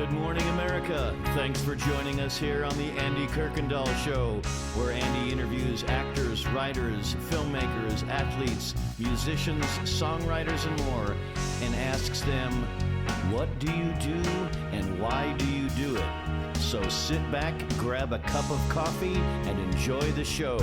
Good morning, America. Thanks for joining us here on the Andy Kirkendall Show, where Andy interviews actors, writers, filmmakers, athletes, musicians, songwriters, and more, and asks them, what do you do and why do you do it? So sit back, grab a cup of coffee, and enjoy the show.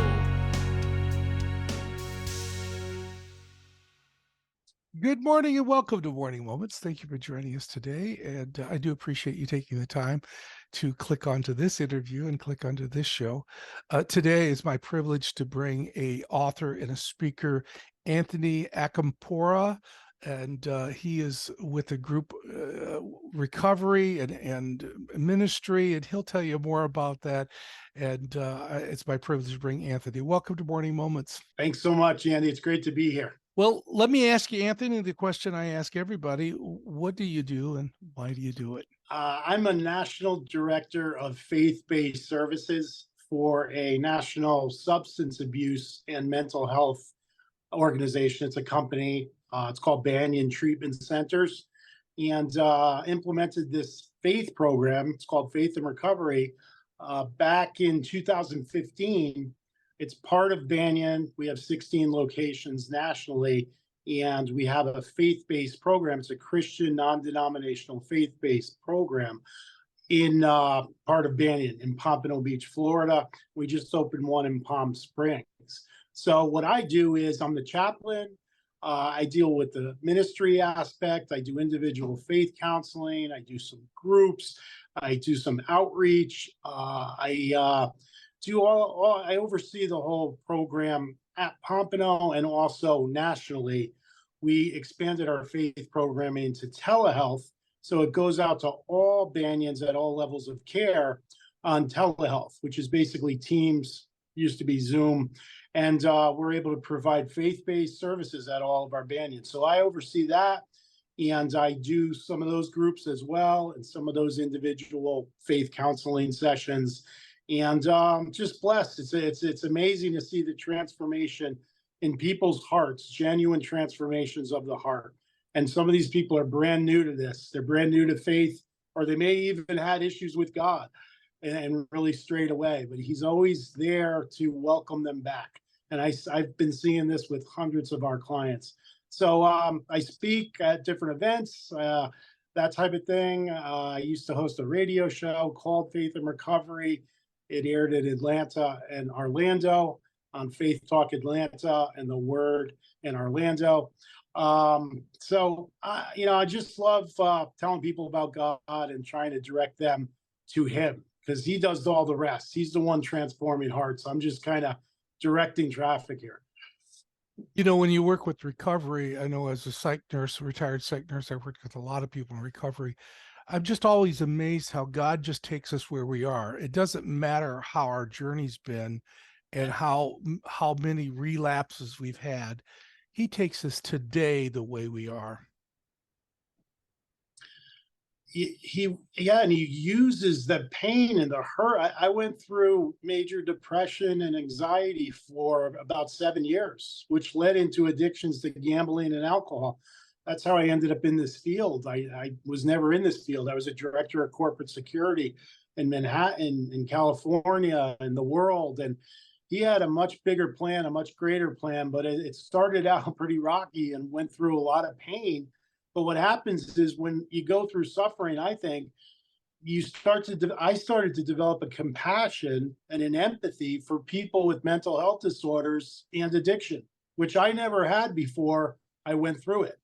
Good morning and welcome to Morning Moments. Thank you for joining us today. And I do appreciate you taking the time to click onto this interview and click onto this show. Today is my privilege to bring a author and a speaker, Anthony Acampora. And he is with the group Recovery and Ministry, and he'll tell you more about that. And it's my privilege to bring Anthony. Welcome to Morning Moments. Thanks so much, Andy. It's great to be here. Well, let me ask you, Anthony, the question I ask everybody. What do you do and why do you do it? I'm a national director of faith-based services for a national substance abuse and mental health organization. It's a company. It's called Banyan Treatment Centers, and implemented this faith program. It's called Faith and Recovery back in 2015. It's part of Banyan. We have 16 locations nationally, and we have a faith-based program. It's a Christian, non-denominational, faith-based program in part of Banyan in Pompano Beach, Florida. We just opened one in Palm Springs. So what I do is I'm the chaplain. I deal with the ministry aspect. I do individual faith counseling. I do some groups. I do some outreach. I oversee the whole program at Pompano and also nationally. We expanded our faith program into telehealth, so it goes out to all Banyans at all levels of care on telehealth, which is basically Teams, used to be Zoom, and we're able to provide faith-based services at all of our Banyans. So I oversee that, and I do some of those groups as well, and some of those individual faith counseling sessions. And just blessed. It's amazing to see the transformation in people's hearts, genuine transformations of the heart. And some of these people are brand new to this. They're brand new to faith, or they may even had issues with God and really strayed away. But he's always there to welcome them back. And I've been seeing this with hundreds of our clients. So I speak at different events, that type of thing. I used to host a radio show called Faith and Recovery. It aired in Atlanta and Orlando on Faith Talk Atlanta and The Word in Orlando. I just love telling people about God and trying to direct them to him, because he does all the rest. He's the one transforming hearts. I'm just kind of directing traffic here. You know, when you work with recovery, I know as a psych nurse, retired psych nurse, I've worked with a lot of people in recovery. I'm just always amazed how God just takes us where we are. It doesn't matter how our journey's been and how many relapses we've had. He takes us today the way we are. He uses the pain and the hurt. I went through major depression and anxiety for about 7 years, which led into addictions to gambling and alcohol. That's how I ended up in this field. I was never in this field. I was a director of corporate security in Manhattan, in California, in the world. And he had a much bigger plan, a much greater plan, but it started out pretty rocky and went through a lot of pain. But what happens is when you go through suffering, I think, I started to develop a compassion and an empathy for people with mental health disorders and addiction, which I never had before I went through it,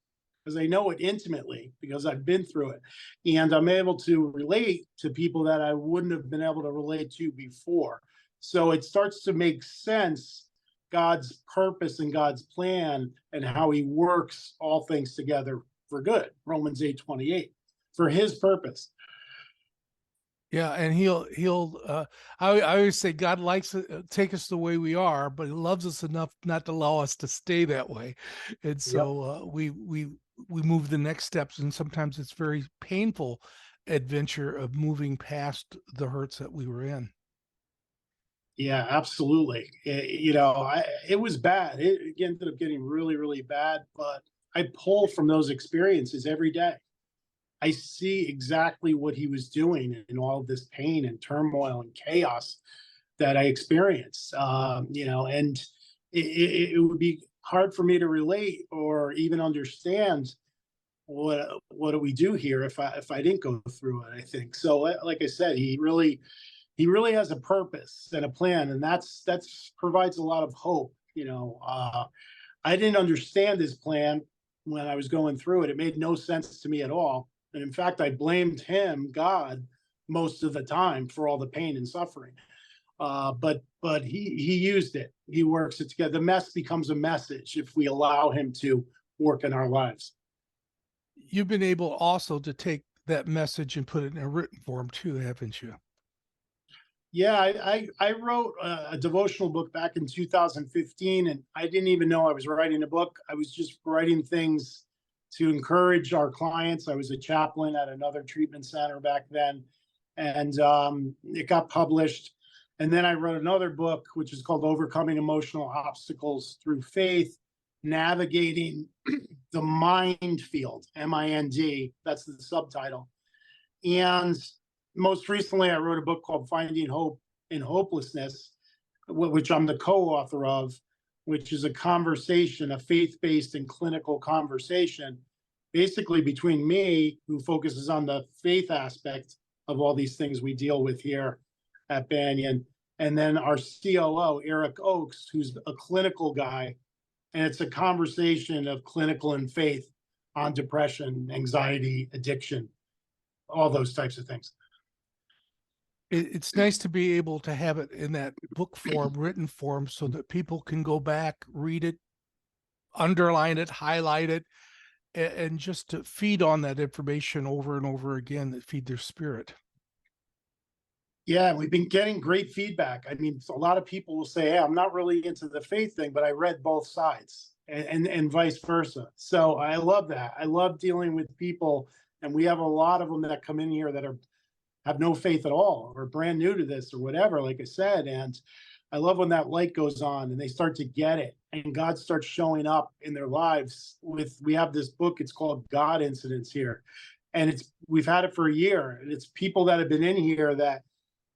because I know it intimately, because I've been through it. And I'm able to relate to people that I wouldn't have been able to relate to before. So it starts to make sense, God's purpose and God's plan, and how he works all things together for good. Romans 8:28, for his purpose. Yeah, and I always say God likes to take us the way we are, but he loves us enough not to allow us to stay that way. And so we move the next steps, and sometimes it's very painful adventure of moving past the hurts that we were in. Yeah, absolutely. It was bad. It ended up getting really, really bad, but I pull from those experiences every day. I see exactly what he was doing in all of this pain and turmoil and chaos that I experienced. And it would be hard for me to relate or even understand what do we do here if I didn't go through it. I think so. Like I said, he really has a purpose and a plan, and that's provides a lot of hope. I didn't understand his plan when I was going through it. It made no sense to me at all. And in fact, I blamed him, God, most of the time for all the pain and suffering. But he used it. He works it together. The mess becomes a message if we allow him to work in our lives. You've been able also to take that message and put it in a written form too, haven't you? Yeah, I wrote a devotional book back in 2015, and I didn't even know I was writing a book. I was just writing things to encourage our clients. I was a chaplain at another treatment center back then, and it got published. And then I wrote another book, which is called Overcoming Emotional Obstacles Through Faith, Navigating the Mind Field, MIND. That's the subtitle. And most recently, I wrote a book called Finding Hope in Hopelessness, which I'm the co-author of, which is a conversation, a faith-based and clinical conversation, basically between me, who focuses on the faith aspect of all these things we deal with here at Banyan, and then our COO, Eric Oakes, who's a clinical guy. And it's a conversation of clinical and faith on depression, anxiety, addiction, all those types of things. It's nice to be able to have it in that book form, written form, so that people can go back, read it, underline it, highlight it, and just to feed on that information over and over again that feed their spirit. Yeah, we've been getting great feedback. I mean, a lot of people will say, hey, I'm not really into the faith thing, but I read both sides and vice versa. So I love that. I love dealing with people, and we have a lot of them that come in here that have no faith at all or brand new to this or whatever, like I said. And I love when that light goes on and they start to get it and God starts showing up in their lives. We have this book, it's called God Incidents here. And we've had it for a year, and it's people that have been in here that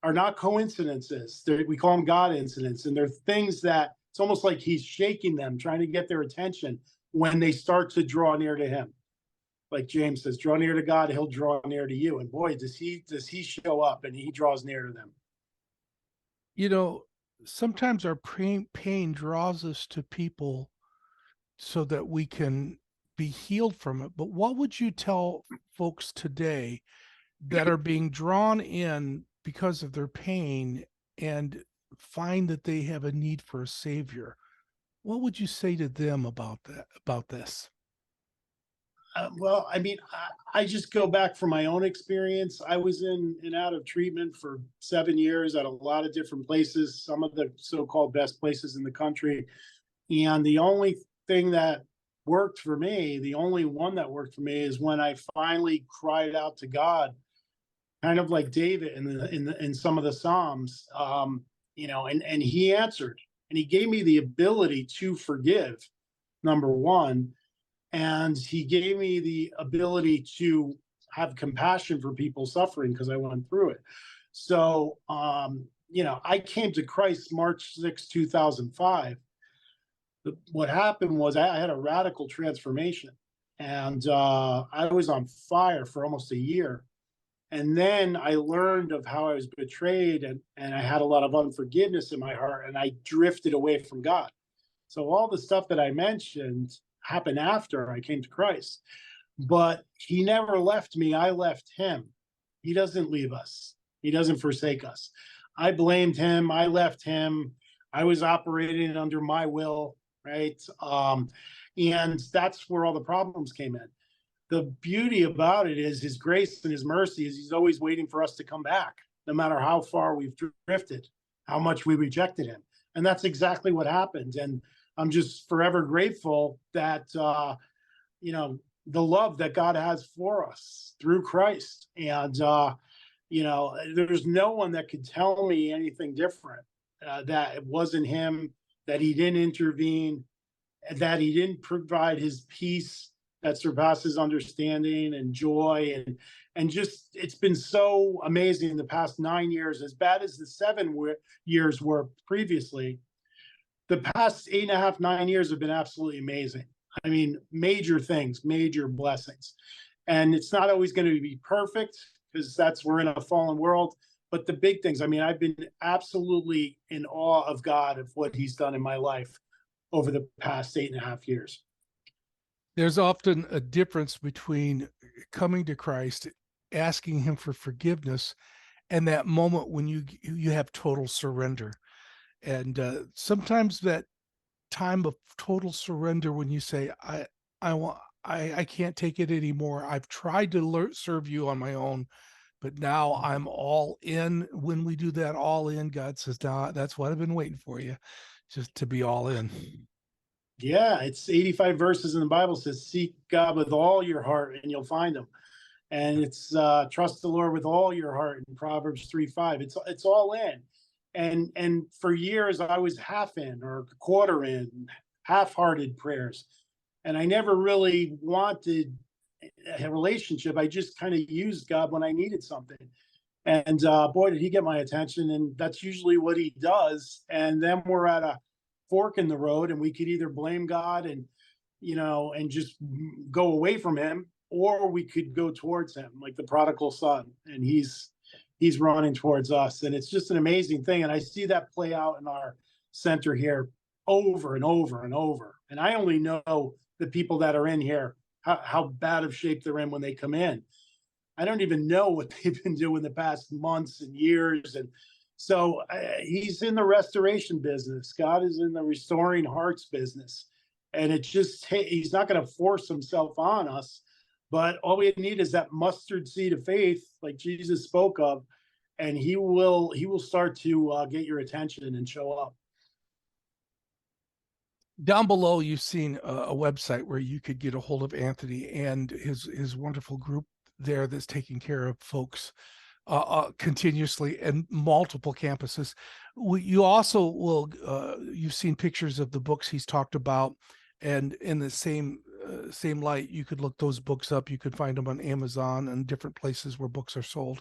are not coincidences. We call them God incidents, and they're things that it's almost like he's shaking them, trying to get their attention when they start to draw near to him. Like James says, draw near to God, he'll draw near to you. And boy, does he show up, and he draws near to them. Sometimes our pain draws us to people so that we can be healed from it. But what would you tell folks today that are being drawn in because of their pain and find that they have a need for a savior? What would you say to them about this? Well, I mean, I just go back from my own experience. I was in and out of treatment for 7 years at a lot of different places, some of the so-called best places in the country. And the only thing that worked for me, the only one that worked for me, is when I finally cried out to God, kind of like David in some of the Psalms, and he answered, and he gave me the ability to forgive, number one. And he gave me the ability to have compassion for people suffering because I went through it. So, I came to Christ March 6, 2005. What happened was I had a radical transformation, and I was on fire for almost a year. And then I learned of how I was betrayed, and I had a lot of unforgiveness in my heart, and I drifted away from God. So all the stuff that I mentioned happened after I came to Christ. But he never left me. I left him. He doesn't leave us. He doesn't forsake us. I blamed him. I left him. I was operating under my will, right? And that's where all the problems came in. The beauty about it is his grace and his mercy is he's always waiting for us to come back, no matter how far we've drifted, how much we rejected him. And that's exactly what happened. And I'm just forever grateful that, the love that God has for us through Christ. And, there's no one that could tell me anything different, that it wasn't him, that he didn't intervene, that he didn't provide his peace that surpasses understanding, and joy, and just it's been so amazing the past 9 years. As bad as the years were previously, the past 8.5, 9 years have been absolutely amazing. I mean, major things, major blessings. And it's not always going to be perfect, because we're in a fallen world. But the big things, I mean, I've been absolutely in awe of God, of what he's done in my life over the past 8.5 years. There's often a difference between coming to Christ, asking him for forgiveness, and that moment when you have total surrender. And sometimes that time of total surrender, when you say, I can't take it anymore. I've tried to serve you on my own, but now I'm all in. When we do that all in, God says, "Nah, that's what I've been waiting for you, just to be all in." Yeah, it's 85 verses in the Bible says, seek God with all your heart and you'll find him. And it's trust the Lord with all your heart in Proverbs 3:5. It's all in. And for years I was half in, or quarter in, half-hearted prayers. And I never really wanted a relationship. I just kind of used God when I needed something. And boy, did he get my attention. And that's usually what he does. And then we're at a fork in the road, and we could either blame God and and just go away from him, or we could go towards him, like the prodigal son, and he's running towards us. And it's just an amazing thing. And I see that play out in our center here over and over and over. And I only know the people that are in here, how bad of shape they're in when they come in. I don't even know what they've been doing the past months and years. And so he's in the restoration business. God is in the restoring hearts business. And it just, he's not going to force himself on us, but all we need is that mustard seed of faith, like Jesus spoke of, and he will start to get your attention and show up. Down below, you've seen a website where you could get a hold of Anthony and his wonderful group there that's taking care of folks continuously and multiple campuses. You also will, you've seen pictures of the books he's talked about, and in the same light, you could look those books up. You could find them on Amazon and different places where books are sold.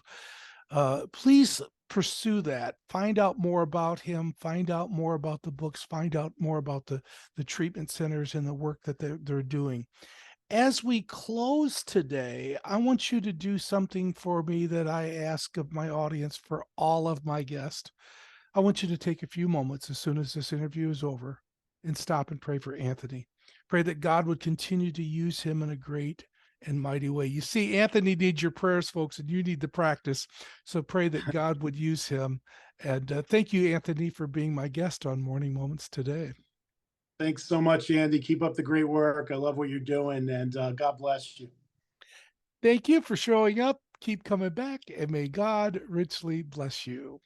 Please pursue that. Find out more about him. Find out more about the books. Find out more about the treatment centers and the work that they're doing. As we close today, I want you to do something for me that I ask of my audience for all of my guests. I want you to take a few moments as soon as this interview is over and stop and pray for Anthony. Pray that God would continue to use him in a great and mighty way. You see, Anthony needs your prayers, folks, and you need the practice. So pray that God would use him. And thank you, Anthony, for being my guest on Morning Moments today. Thanks so much, Andy. Keep up the great work. I love what you're doing, and God bless you. Thank you for showing up. Keep coming back, and may God richly bless you.